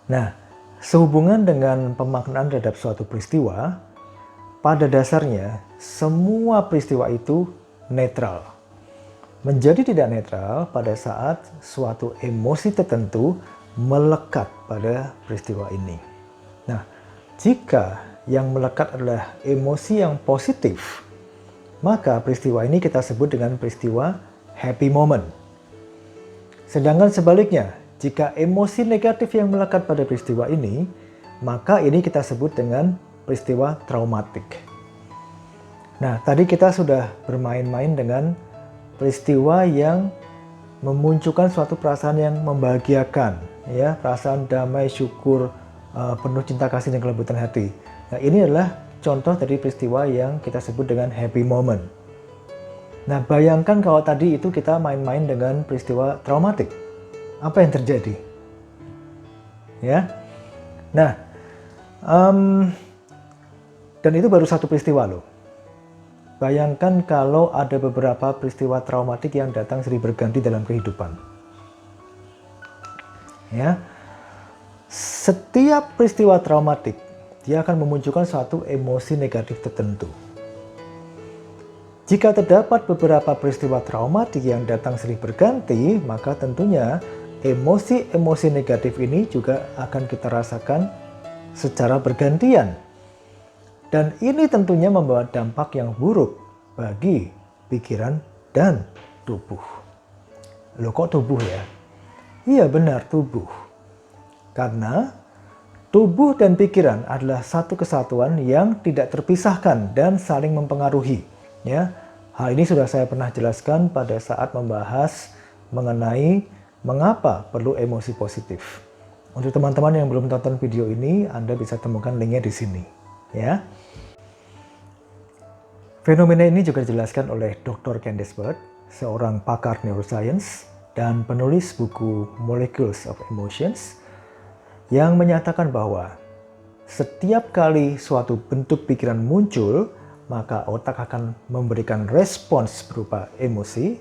Nah, sehubungan dengan pemaknaan terhadap suatu peristiwa, pada dasarnya semua peristiwa itu netral. Menjadi tidak netral pada saat suatu emosi tertentu melekat pada peristiwa ini. Nah, jika yang melekat adalah emosi yang positif, maka peristiwa ini kita sebut dengan peristiwa happy moment. Sedangkan sebaliknya, jika emosi negatif yang melekat pada peristiwa ini, maka ini kita sebut dengan peristiwa traumatik. Nah, tadi kita sudah bermain-main dengan peristiwa yang memunculkan suatu perasaan yang membahagiakan, ya, perasaan damai, syukur, penuh cinta kasih dan kelembutan hati. Nah, ini adalah contoh dari peristiwa yang kita sebut dengan happy moment. Nah, bayangkan kalau tadi itu kita main-main dengan peristiwa traumatik. Apa yang terjadi? Ya. Nah, dan itu baru satu peristiwa loh. Bayangkan kalau ada beberapa peristiwa traumatik yang datang silih berganti dalam kehidupan. Ya. Setiap peristiwa traumatik, dia akan memunculkan suatu emosi negatif tertentu. Jika terdapat beberapa peristiwa traumatik yang datang silih berganti, maka tentunya emosi-emosi negatif ini juga akan kita rasakan secara bergantian. Dan ini tentunya membawa dampak yang buruk bagi pikiran dan tubuh. Loh, kok tubuh ya? Iya benar, tubuh. Karena tubuh dan pikiran adalah satu kesatuan yang tidak terpisahkan dan saling mempengaruhi. Ya, hal ini sudah saya pernah jelaskan pada saat membahas mengenai mengapa perlu emosi positif. Untuk teman-teman yang belum tonton video ini, Anda bisa temukan linknya di sini. Ya. Fenomena ini juga dijelaskan oleh Dr. Candice Pert, seorang pakar neuroscience dan penulis buku Molecules of Emotions, yang menyatakan bahwa setiap kali suatu bentuk pikiran muncul, maka otak akan memberikan respons berupa emosi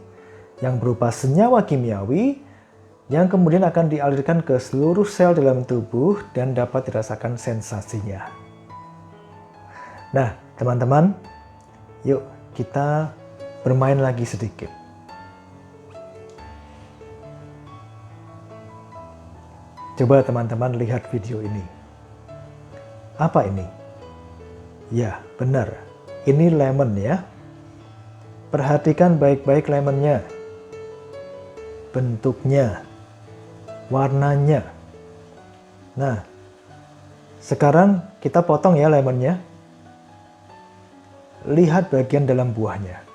yang berupa senyawa kimiawi yang kemudian akan dialirkan ke seluruh sel dalam tubuh dan dapat dirasakan sensasinya. Nah, teman-teman, yuk kita bermain lagi sedikit. Coba teman-teman lihat video ini. Apa ini? Ya, benar. Ini lemon ya. Perhatikan baik-baik lemonnya. Bentuknya. Warnanya. Nah, sekarang kita potong ya lemonnya. Lihat bagian dalam buahnya.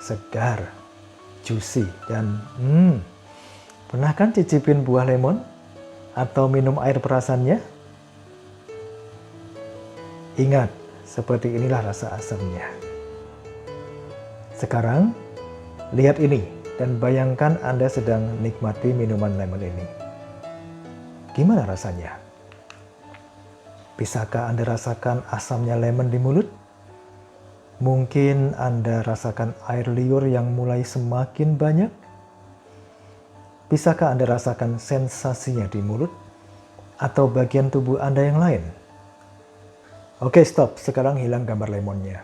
Segar, juicy, dan pernah kan cicipin buah lemon? Atau minum air perasannya? Ingat, seperti inilah rasa asamnya. Sekarang, lihat ini dan bayangkan Anda sedang nikmati minuman lemon ini. Gimana rasanya? Bisakah Anda rasakan asamnya lemon di mulut? Mungkin Anda rasakan air liur yang mulai semakin banyak? Bisakah Anda rasakan sensasinya di mulut atau bagian tubuh Anda yang lain? Oke, stop. Sekarang hilang gambar lemonnya.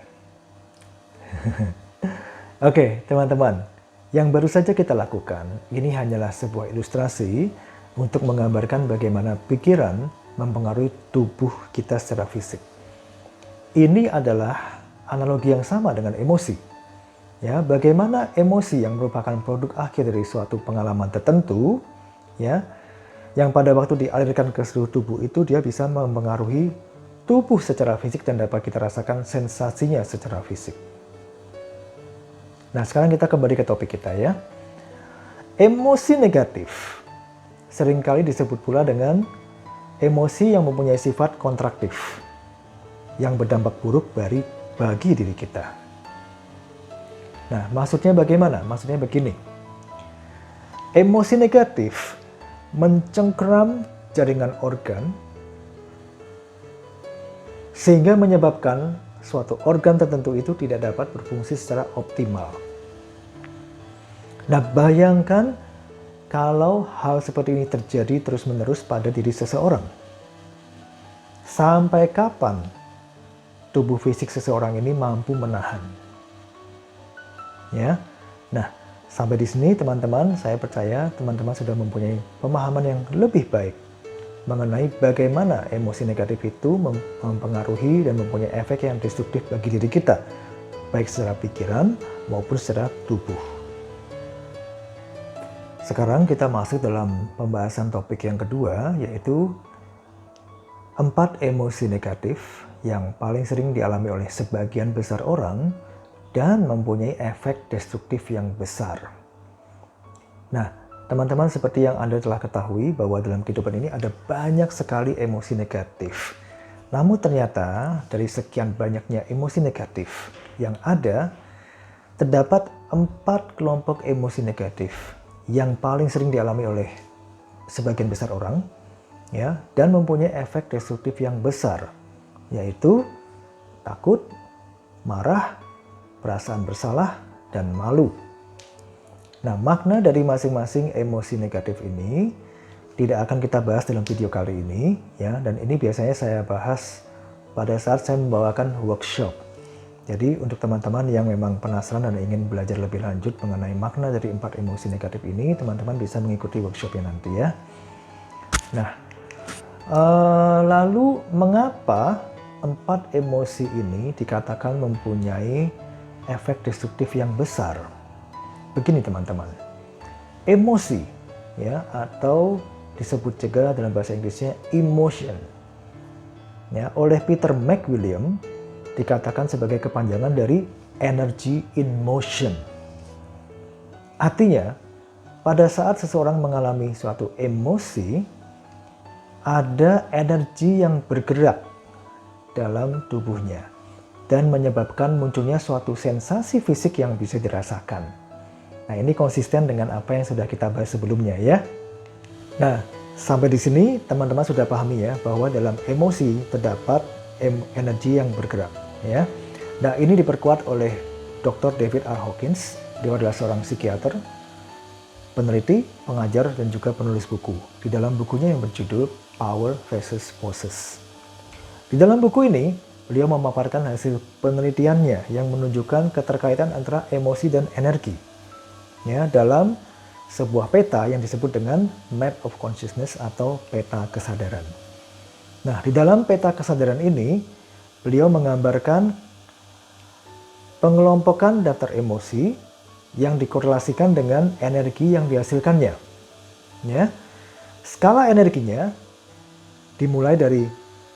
Oke, teman-teman. Yang baru saja kita lakukan, ini hanyalah sebuah ilustrasi untuk menggambarkan bagaimana pikiran mempengaruhi tubuh kita secara fisik. Ini adalah analogi yang sama dengan emosi. Ya, bagaimana emosi yang merupakan produk akhir dari suatu pengalaman tertentu, ya, yang pada waktu dialirkan ke seluruh tubuh itu dia bisa mempengaruhi tubuh secara fisik dan dapat kita rasakan sensasinya secara fisik. Nah, sekarang kita kembali ke topik kita ya. Emosi negatif seringkali disebut pula dengan emosi yang mempunyai sifat kontraktif yang berdampak buruk bagi diri kita. Nah, maksudnya bagaimana? Maksudnya begini. Emosi negatif mencengkeram jaringan organ sehingga menyebabkan suatu organ tertentu itu tidak dapat berfungsi secara optimal. Nah, bayangkan kalau hal seperti ini terjadi terus-menerus pada diri seseorang? Sampai kapan tubuh fisik seseorang ini mampu menahan? Ya. Nah, sampai di sini teman-teman, saya percaya teman-teman sudah mempunyai pemahaman yang lebih baik mengenai bagaimana emosi negatif itu mempengaruhi dan mempunyai efek yang destruktif bagi diri kita, baik secara pikiran maupun secara tubuh. Sekarang kita masuk dalam pembahasan topik yang kedua, yaitu 4 emosi negatif yang paling sering dialami oleh sebagian besar orang dan mempunyai efek destruktif yang besar. Nah, teman-teman, seperti yang Anda telah ketahui bahwa dalam kehidupan ini ada banyak sekali emosi negatif. Namun ternyata dari sekian banyaknya emosi negatif yang ada, terdapat 4 kelompok emosi negatif yang paling sering dialami oleh sebagian besar orang, ya, dan mempunyai efek destruktif yang besar, yaitu takut, marah, perasaan bersalah, dan malu. Nah, makna dari masing-masing emosi negatif ini tidak akan kita bahas dalam video kali ini, ya, dan ini biasanya saya bahas pada saat saya membawakan workshop. Jadi untuk teman-teman yang memang penasaran dan ingin belajar lebih lanjut mengenai makna dari 4 emosi negatif ini, teman-teman bisa mengikuti workshopnya nanti ya. Nah, lalu mengapa 4 emosi ini dikatakan mempunyai efek destruktif yang besar? Begini teman-teman, emosi ya, atau disebut juga dalam bahasa Inggrisnya emotion, ya, oleh Peter McWilliams dikatakan sebagai kepanjangan dari energy in motion. Artinya, pada saat seseorang mengalami suatu emosi, ada energi yang bergerak dalam tubuhnya dan menyebabkan munculnya suatu sensasi fisik yang bisa dirasakan. Nah, ini konsisten dengan apa yang sudah kita bahas sebelumnya ya. Nah, sampai di sini teman-teman sudah pahami ya bahwa dalam emosi terdapat energi yang bergerak ya. Nah, ini diperkuat oleh Dr. David R. Hawkins. Dia adalah seorang psikiater, peneliti, pengajar, dan juga penulis buku. Di dalam bukunya yang berjudul Power versus Poses. Di dalam buku ini, beliau memaparkan hasil penelitiannya yang menunjukkan keterkaitan antara emosi dan energi ya, dalam sebuah peta yang disebut dengan Map of Consciousness atau peta kesadaran. Nah, di dalam peta kesadaran ini, beliau menggambarkan pengelompokan daftar emosi yang dikorelasikan dengan energi yang dihasilkannya. Ya. Skala energinya dimulai dari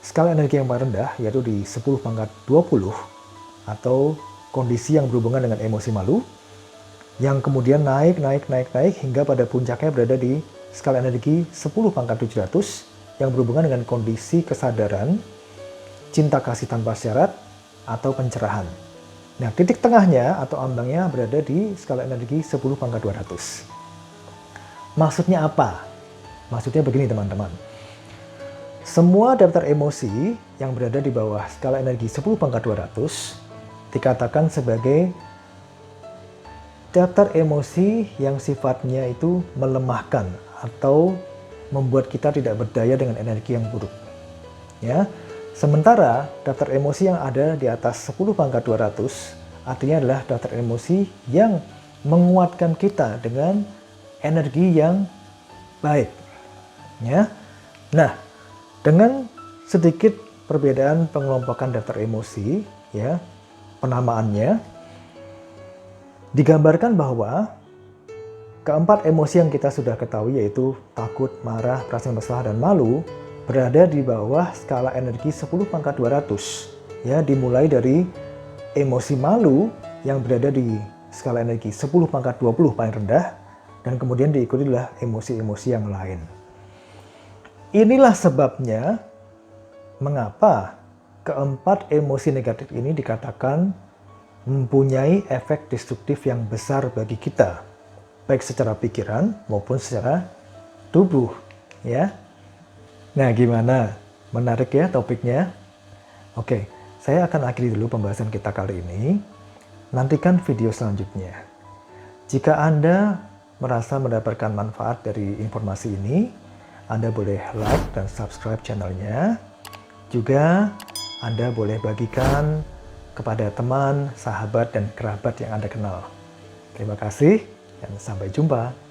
skala energi yang paling rendah, yaitu di 10 pangkat 20, atau kondisi yang berhubungan dengan emosi malu, yang kemudian naik hingga pada puncaknya berada di skala energi 10 pangkat 700, yang berhubungan dengan kondisi kesadaran, cinta kasih tanpa syarat, atau pencerahan. Nah, titik tengahnya atau ambangnya berada di skala energi 10 pangkat 200. Maksudnya apa? Maksudnya begini teman-teman. Semua daftar emosi yang berada di bawah skala energi 10 pangkat 200 dikatakan sebagai daftar emosi yang sifatnya itu melemahkan atau membuat kita tidak berdaya dengan energi yang buruk. Ya. Sementara daftar emosi yang ada di atas 10 pangkat 200 artinya adalah daftar emosi yang menguatkan kita dengan energi yang baik. Ya. Nah, dengan sedikit perbedaan pengelompokan daftar emosi, ya, penamaannya, digambarkan bahwa keempat emosi yang kita sudah ketahui yaitu takut, marah, perasaan bersalah, dan malu berada di bawah skala energi 10 pangkat 200. Ya, dimulai dari emosi malu yang berada di skala energi 10 pangkat 20 paling rendah, dan kemudian diikuti oleh emosi-emosi yang lain. Inilah sebabnya mengapa keempat emosi negatif ini dikatakan mempunyai efek destruktif yang besar bagi kita, baik secara pikiran maupun secara tubuh, ya. Nah, gimana? Menarik ya topiknya? Oke, saya akan akhiri dulu pembahasan kita kali ini. Nantikan video selanjutnya. Jika Anda merasa mendapatkan manfaat dari informasi ini, Anda boleh like dan subscribe channelnya. Juga Anda boleh bagikan kepada teman, sahabat, dan kerabat yang Anda kenal. Terima kasih dan sampai jumpa.